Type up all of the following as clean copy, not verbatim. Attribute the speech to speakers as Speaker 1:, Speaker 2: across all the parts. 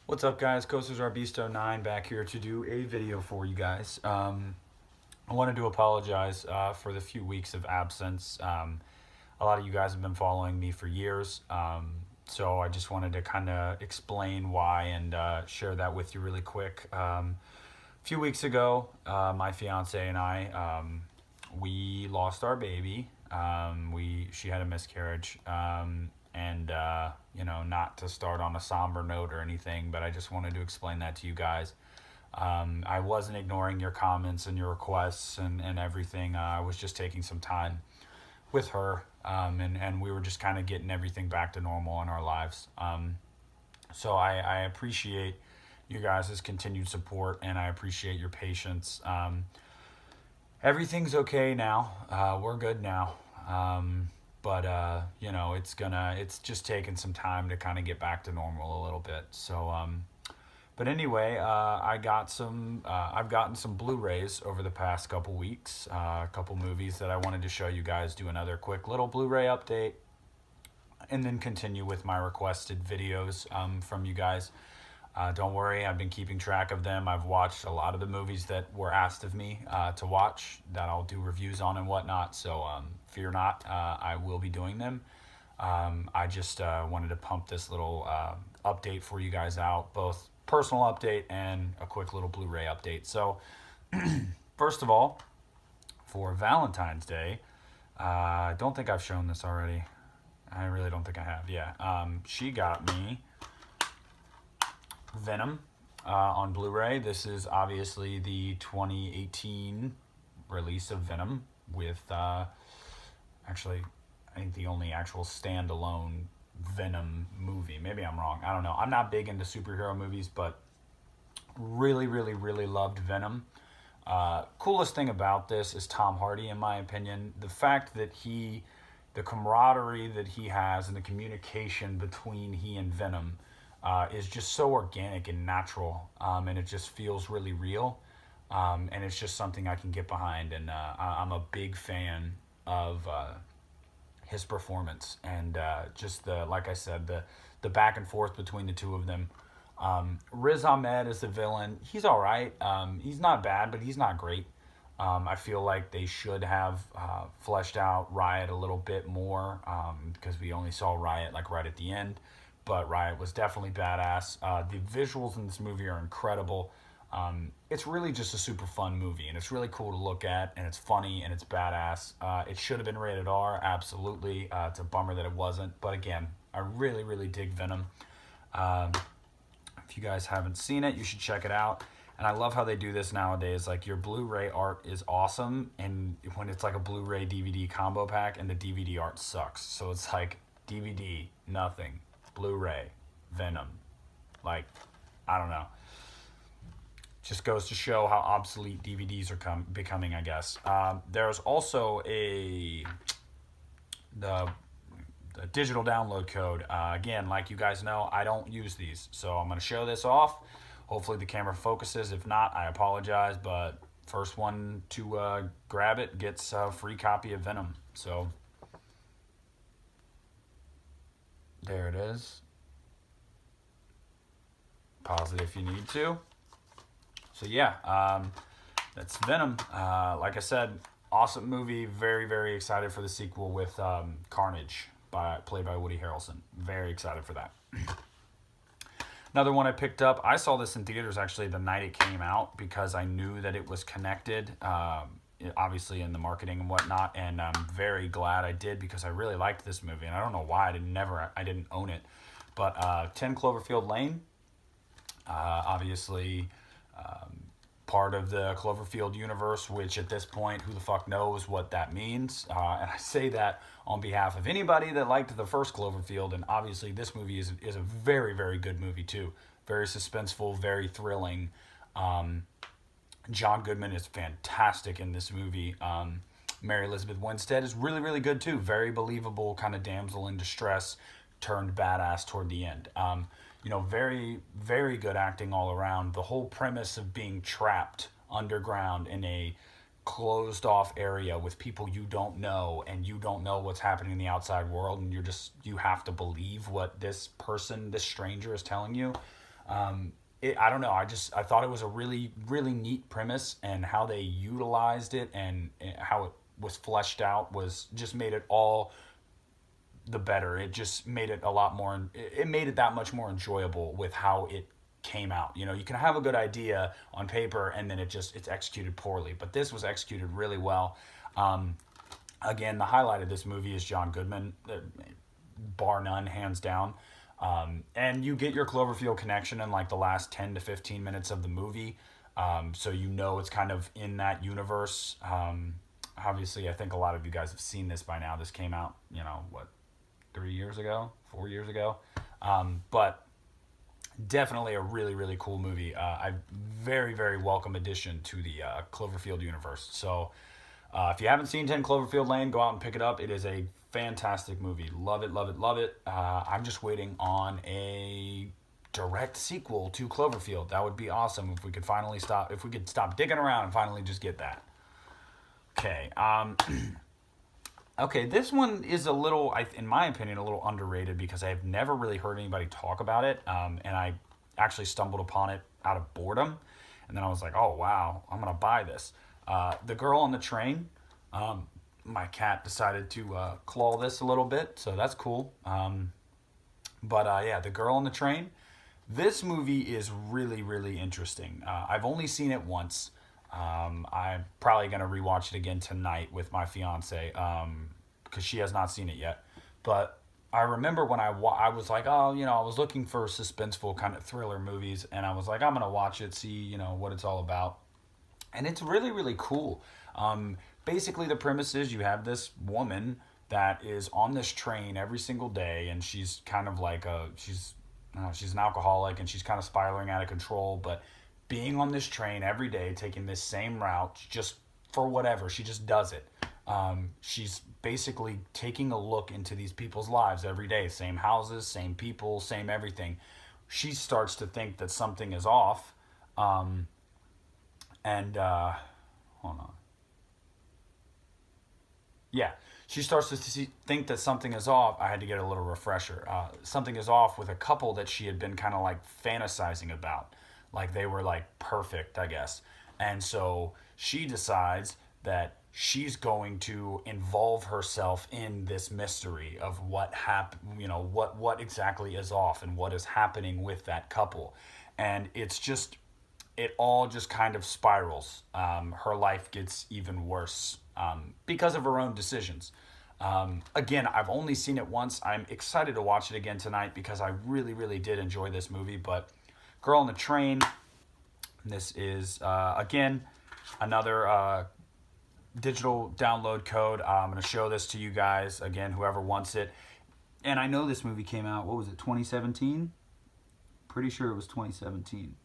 Speaker 1: What's up, guys? Coasters Arbisto9 back here to do a video for you guys. I wanted to apologize for the few weeks of absence. A lot of you guys have been following me for years, so I just wanted to kind of explain why and share that with you really quick. A few weeks ago, my fiance and I, we lost our baby. She had a miscarriage. Not to start on a somber note or anything, but I just wanted to explain that to you guys. I wasn't ignoring your comments and your requests and everything. I was just taking some time with her, and we were just kind of getting everything back to normal in our lives. So I appreciate you guys' continued support, and I appreciate your patience. Everything's okay now. We're good now. It's just taken some time to kind of get back to normal a little bit. But anyway, I've gotten some Blu-rays over the past couple weeks, a couple movies that I wanted to show you guys, do another quick little Blu-ray update, and then continue with my requested videos from you guys. Don't worry, I've been keeping track of them. I've watched a lot of the movies that were asked of me to watch that I'll do reviews on and whatnot, so fear not, I will be doing them. I just wanted to pump this little update for you guys out, both personal update and a quick little Blu-ray update. So, first of all, for Valentine's Day, I don't think I've shown this already. I really don't think I have, yeah. She got me Venom on Blu-ray. This is obviously the 2018 release of Venom with, actually, I think the only actual standalone Venom movie. Maybe I'm wrong. I don't know. I'm not big into superhero movies, but really, really, really loved Venom. Coolest thing about this is Tom Hardy, in my opinion. The fact that the camaraderie that he has and the communication between he and Venom is just so organic and natural, and it just feels really real, and it's just something I can get behind, and I'm a big fan of his performance, and just like I said, the back and forth between the two of them. Riz Ahmed is the villain. He's all right. He's not bad, but he's not great. I feel like they should have fleshed out Riot a little bit more, because we only saw Riot like right at the end. But Riot was definitely badass. The visuals in this movie are incredible. It's really just a super fun movie, and it's really cool to look at, and it's funny, and it's badass. It should have been rated R, absolutely. It's a bummer that it wasn't, but again, I really, really dig Venom. If you guys haven't seen it, you should check it out. And I love how they do this nowadays. Like, your Blu-ray art is awesome, and when it's like a Blu-ray DVD combo pack, and the DVD art sucks. So it's like DVD, nothing. Blu-ray, Venom. Like, I don't know. Just goes to show how obsolete DVDs are becoming, I guess. There's also the digital download code. Again, like you guys know, I don't use these, so I'm going to show this off. Hopefully the camera focuses. If not, I apologize, but first one to grab it gets a free copy of Venom. So there it is. Pause it if you need to. So yeah, that's Venom. Like I said, awesome movie. Very, very excited for the sequel with Carnage, played by Woody Harrelson. Very excited for that. Another one I picked up. I saw this in theaters actually the night it came out because I knew that it was connected, obviously in the marketing and whatnot, and I'm very glad I did because I really liked this movie, and I don't know why I didn't own it. But 10 Cloverfield Lane, obviously part of the Cloverfield universe, which at this point, who the fuck knows what that means? And I say that on behalf of anybody that liked the first Cloverfield, and obviously this movie is a very, very good movie too. Very suspenseful, very thrilling. John Goodman is fantastic in this movie. Mary Elizabeth Winstead is really, really good too. Very believable, kind of damsel in distress turned badass toward the end. Very, very good acting all around. The whole premise of being trapped underground in a closed off area with people you don't know, and you don't know what's happening in the outside world, and you have to believe what this stranger is telling you. I don't know. I thought it was a really really neat premise, and how they utilized it and how it was fleshed out was just made it all the better. It just made it a lot more. It made it that much more enjoyable with how it came out. You know, you can have a good idea on paper and then it's executed poorly, but this was executed really well. Again, the highlight of this movie is John Goodman, bar none, hands down. And you get your Cloverfield connection in like the last 10 to 15 minutes of the movie. So you know it's kind of in that universe. Obviously, I think a lot of you guys have seen this by now. This came out, 3 years ago, 4 years ago. But definitely a really, really cool movie. A very, very welcome addition to the Cloverfield universe. So if you haven't seen 10 Cloverfield Lane, go out and pick it up. It is a fantastic movie. Love it, love it, love it. I'm just waiting on a direct sequel to Cloverfield. That would be awesome if we could stop digging around and finally just get that. Okay. Okay, this one is a little, in my opinion, a little underrated because I have never really heard anybody talk about it. And I actually stumbled upon it out of boredom. And then I was like, oh, wow, I'm going to buy this. The Girl on the Train. My cat decided to claw this a little bit, so that's cool. Yeah, The Girl on the Train. This movie is really, really interesting. I've only seen it once. I'm probably going to rewatch it again tonight with my fiance because she has not seen it yet. But I remember when I was like, I was looking for suspenseful kind of thriller movies, and I was like, I'm going to watch it, see, what it's all about. And it's really, really cool. Basically, the premise is you have this woman that is on this train every single day, and she's kind of like she's an alcoholic, and she's kind of spiraling out of control, but being on this train every day, taking this same route, just for whatever, she just does it. She's basically taking a look into these people's lives every day. Same houses, same people, same everything. She starts to think that something is off. Hold on. Yeah, she starts to think that something is off. I had to get a little refresher. Something is off with a couple that she had been kind of like fantasizing about. Like they were like perfect, I guess. And so she decides that she's going to involve herself in this mystery of what happened, what exactly is off and what is happening with that couple. And it all just kind of spirals. Her life gets even worse because of her own decisions. Again, I've only seen it once. I'm excited to watch it again tonight because I really, really did enjoy this movie. But Girl on the Train. This is, again, another digital download code. I'm going to show this to you guys, again, whoever wants it. And I know this movie came out, 2017? Pretty sure it was 2017.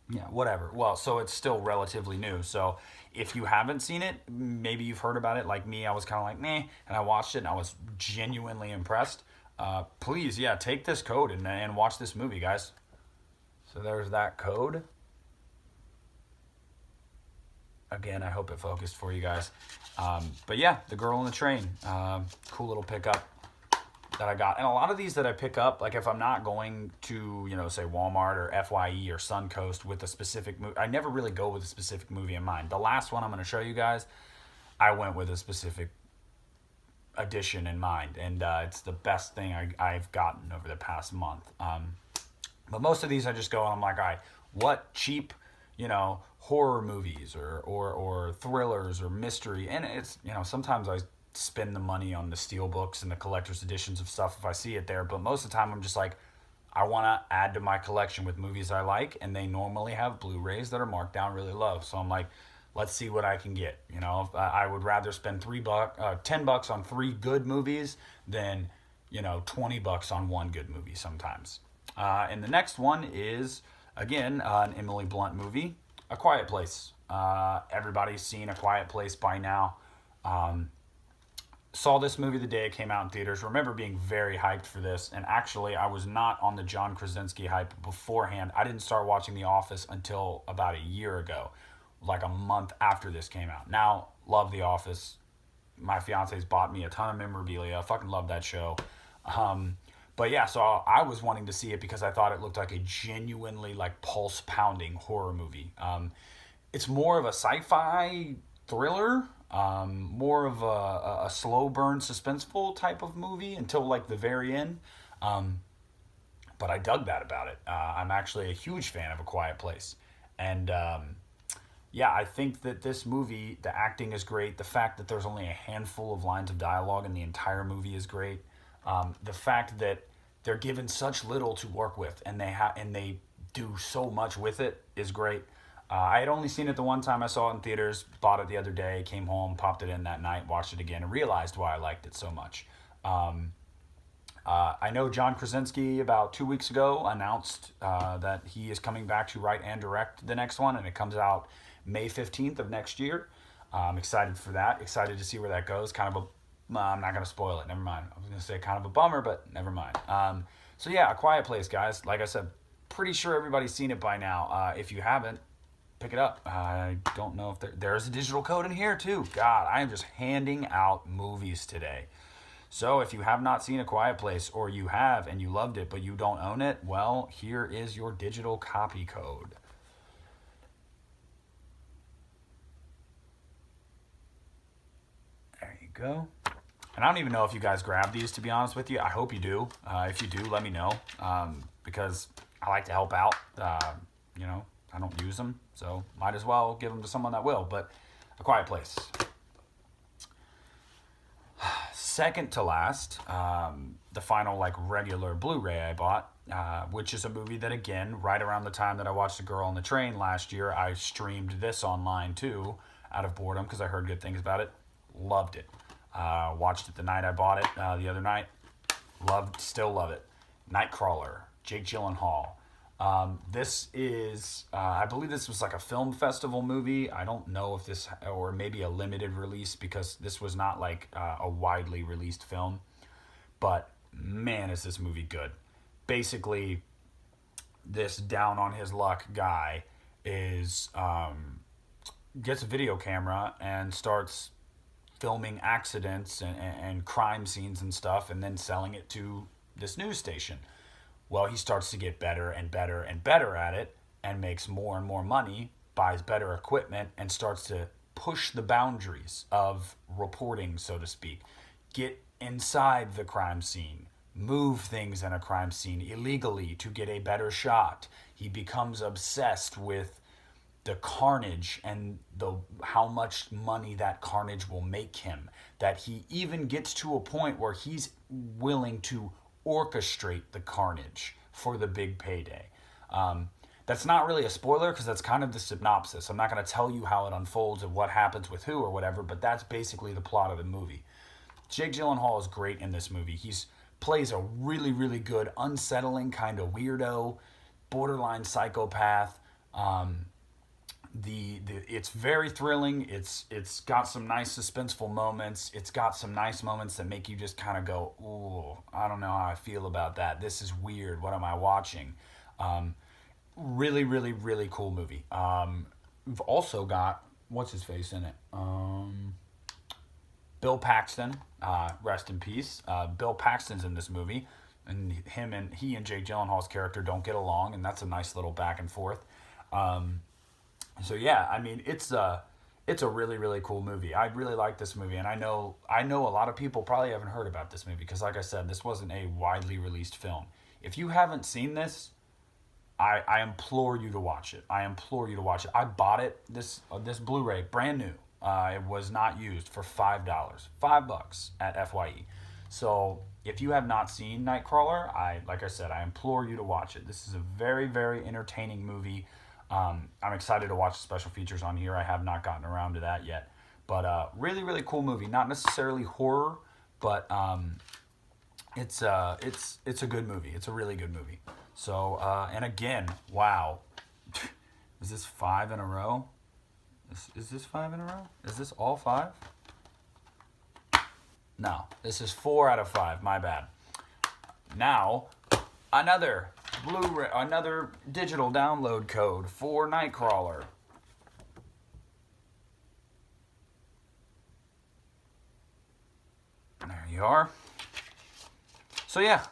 Speaker 1: Yeah, whatever. Well, so it's still relatively new. So if you haven't seen it, maybe you've heard about it. Like me, I was kind of like, meh. And I watched it, and I was genuinely impressed. Please, take this code and watch this movie, guys. So there's that code. Again, I hope it focused for you guys. But yeah, The Girl on the Train. Cool little pickup that I got. And a lot of these that I pick up, like if I'm not going to, say Walmart or FYE or Suncoast with a specific movie, I never really go with a specific movie in mind. The last one I'm going to show you guys, I went with a specific edition in mind. And it's the best thing I've gotten over the past month. But most of these I just go and I'm like, all right, what cheap, horror movies or thrillers or mystery. And it's, sometimes I spend the money on the steel books and the collector's editions of stuff if I see it there. But most of the time I'm just like, I want to add to my collection with movies I like. And they normally have Blu-rays that are marked down really low. So I'm like, let's see what I can get. I would rather spend $10 on 3 good movies than, $20 on 1 good movie sometimes. And the next one is, again, an Emily Blunt movie, A Quiet Place. Everybody's seen A Quiet Place by now. Saw this movie the day it came out in theaters. Remember being very hyped for this. And actually, I was not on the John Krasinski hype beforehand. I didn't start watching The Office until about a year ago, like a month after this came out. Now, love The Office. My fiance's bought me a ton of memorabilia. I fucking love that show. But yeah, so I was wanting to see it because I thought it looked like a genuinely like pulse pounding horror movie. It's more of a sci-fi thriller, more of a slow burn suspenseful type of movie until like the very end. Um, but I dug that about it. I'm actually a huge fan of A Quiet Place, and yeah, I think that this movie, the acting is great. The fact that there's only a handful of lines of dialogue in the entire movie is great. The fact that they're given such little to work with, and they do so much with it is great. I had only seen it the one time I saw it in theaters. Bought it the other day, came home, popped it in that night, watched it again, and realized why I liked it so much. Um, I know John Krasinski about 2 weeks ago announced that he is coming back to write and direct the next one, and it comes out May 15th of next year. I'm excited for that. Excited to see where that goes. Kind of a, I'm not going to spoil it. Never mind. I was going to say kind of a bummer, but never mind. So yeah, A Quiet Place, guys. Like I said, pretty sure everybody's seen it by now. If you haven't, pick it up. I don't know if there's a digital code in here too. God, I am just handing out movies today. So if you have not seen A Quiet Place, or you have and you loved it but you don't own it, well, here is your digital copy code. There you go. And I don't even know if you guys grab these, to be honest with you. I hope you do. If you do, let me know, because I like to help out. You know, I don't use them, so might as well give them to someone that will. But A Quiet Place. Second to last, the final like regular Blu-ray I bought, which is a movie that, again, right around the time that I watched The Girl on the Train last year, I streamed this online too, out of boredom because I heard good things about it. Loved it. Watched it the night I bought it, the other night. Still love it. Nightcrawler, Jake Gyllenhaal. This is, I believe this was like a film festival movie. I don't know if this, or maybe a limited release, because this was not like a widely released film. But man, is this movie good. Basically, this down on his luck guy is, gets a video camera and starts filming accidents and crime scenes and stuff, and then selling it to this news station. Well, he starts to get better and better and better at it, and makes more and more money, buys better equipment, and starts to push the boundaries of reporting, so to speak. Get inside the crime scene, move things in a crime scene illegally to get a better shot. He becomes obsessed with the carnage and how much money that carnage will make him, that he even gets to a point where he's willing to orchestrate the carnage for the big payday. That's not really a spoiler because that's kind of the synopsis. I'm not going to tell you how it unfolds and what happens with who or whatever, but that's basically the plot of the movie. Jake Gyllenhaal is great in this movie. Plays a really, really good, unsettling kind of weirdo, borderline psychopath. It's very thrilling. It's got some nice suspenseful moments. It's got some nice moments that make you just kind of go, ooh, I don't know how I feel about that. This is weird. What am I watching? Really, really, really cool movie. We've also got, what's his face in it? Bill Paxton, rest in peace. Bill Paxton's in this movie, and he and Jake Gyllenhaal's character don't get along, and that's a nice little back and forth. So yeah, I mean, it's a really, really cool movie. I really like this movie, and I know a lot of people probably haven't heard about this movie because, like I said, this wasn't a widely released film. If you haven't seen this, I implore you to watch it. I implore you to watch it. I bought it, this Blu-ray, brand new. It was not used, for $5, $5 at FYE. So if you have not seen Nightcrawler, like I said, I implore you to watch it. This is a very, very entertaining movie. I'm excited to watch the special features on here. I have not gotten around to that yet. But really, really cool movie. Not necessarily horror, but it's a good movie. It's a really good movie. So, and again, wow. Is this 5 in a row? Is this 5 in a row? Is this all 5? No, this is 4 out of 5. My bad. Now, another Blu-ray, another digital download code for Nightcrawler. There you are. So yeah,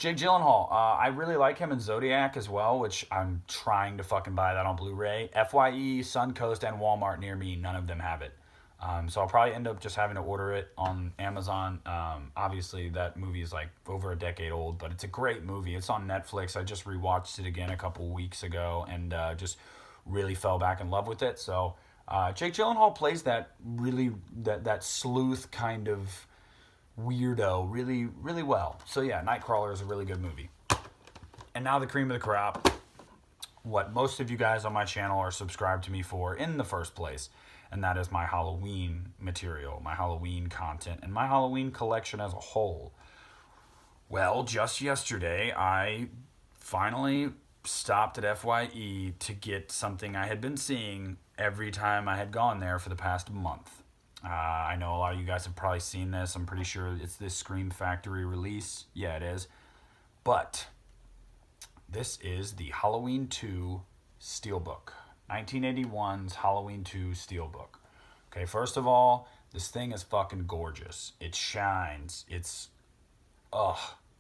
Speaker 1: Jake Gyllenhaal. I really like him in Zodiac as well, which I'm trying to fucking buy that on Blu-ray. FYE, Suncoast, and Walmart near me, none of them have it. So I'll probably end up just having to order it on Amazon. Obviously, that movie is like over a decade old, but it's a great movie. It's on Netflix. I just rewatched it again a couple weeks ago and just really fell back in love with it. So Jake Gyllenhaal plays that really, that sleuth kind of weirdo really, really well. So yeah, Nightcrawler is a really good movie. And now the cream of the crop, what most of you guys on my channel are subscribed to me for in the first place, and that is my Halloween material, my Halloween content, and my Halloween collection as a whole. Well, just yesterday, I finally stopped at FYE to get something I had been seeing every time I had gone there for the past month. I know a lot of you guys have probably seen this. I'm pretty sure it's this Scream Factory release. Yeah, it is. But this is the Halloween 2 Steelbook. 1981's Halloween 2 Steelbook. Okay, first of all, this thing is fucking gorgeous. It shines. It's,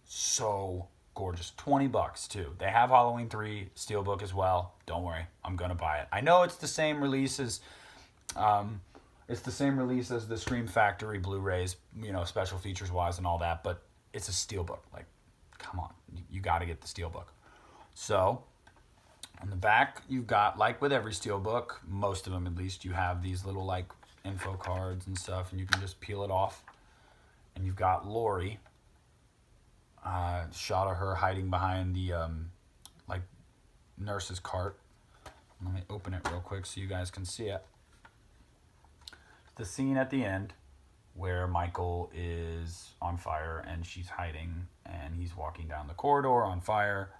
Speaker 1: so gorgeous. $20 too. They have Halloween 3 Steelbook as well. Don't worry, I'm gonna buy it. I know it's the same release as, the Scream Factory Blu-rays, you know, special features wise and all that, but it's a Steelbook. Like, come on, you gotta get the Steelbook. So, on the back, you've got, like with every Steelbook, most of them at least, you have these little, like, info cards and stuff, and you can just peel it off. And you've got Lori, shot of her hiding behind the, like, nurse's cart. Let me open it real quick so you guys can see it. The scene at the end where Michael is on fire and she's hiding and he's walking down the corridor on fire.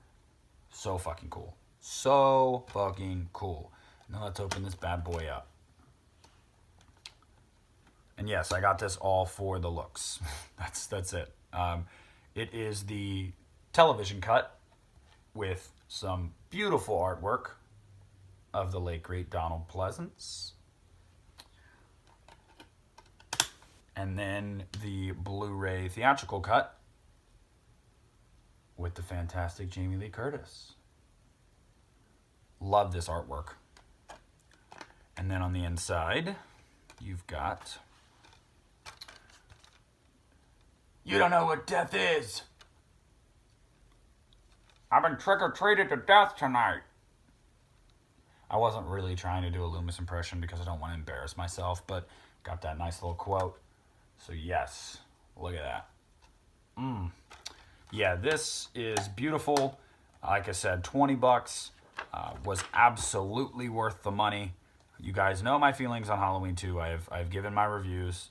Speaker 1: So fucking cool. So fucking cool. Now let's open this bad boy up. And yes, I got this all for the looks. That's it. It is the television cut with some beautiful artwork of the late great Donald Pleasance. And then the Blu-ray theatrical cut with the fantastic Jamie Lee Curtis. Love this artwork. And then on the inside, you've got, you don't know what death is. I've been trick-or-treated to death tonight. I wasn't really trying to do a Loomis impression because I don't want to embarrass myself, but got that nice little quote. So yes, look at that. Yeah, this is beautiful. Like I said, $20 was absolutely worth the money. You guys know my feelings on Halloween 2. I've given my reviews.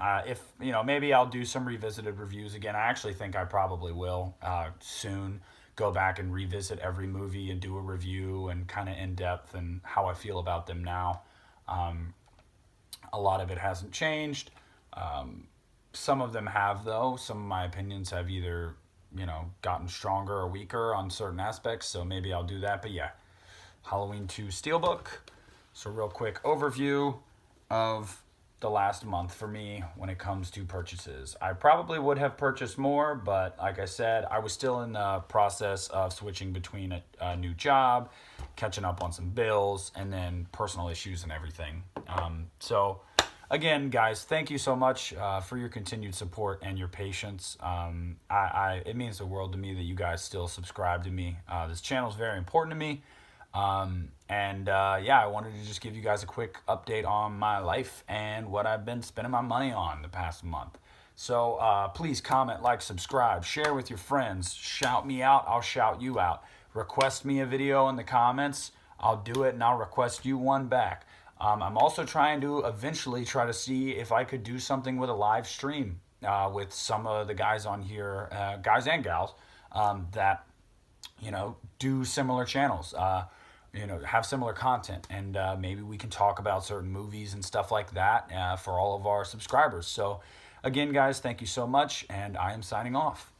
Speaker 1: If, you know, maybe I'll do some revisited reviews again. I actually think I probably will soon go back and revisit every movie and do a review and kind of in depth and how I feel about them now. A lot of it hasn't changed. Some of them have, though. Some of my opinions have either, you know, gotten stronger or weaker on certain aspects, so maybe I'll do that. But yeah, Halloween 2 Steelbook. So real quick overview of the last month for me when it comes to purchases. I probably would have purchased more, but like I said, I was still in the process of switching between a new job, catching up on some bills, and then personal issues and everything. So again, guys, thank you so much for your continued support and your patience. It means the world to me that you guys still subscribe to me. This channel is very important to me. Yeah, I wanted to just give you guys a quick update on my life and what I've been spending my money on the past month. So please comment, like, subscribe, share with your friends, shout me out, I'll shout you out. Request me a video in the comments, I'll do it and I'll request you one back. I'm also trying to eventually try to see if I could do something with a live stream with some of the guys on here, guys and gals, that, you know, do similar channels, you know, have similar content, and maybe we can talk about certain movies and stuff like that for all of our subscribers. So again, guys, thank you so much, and I am signing off.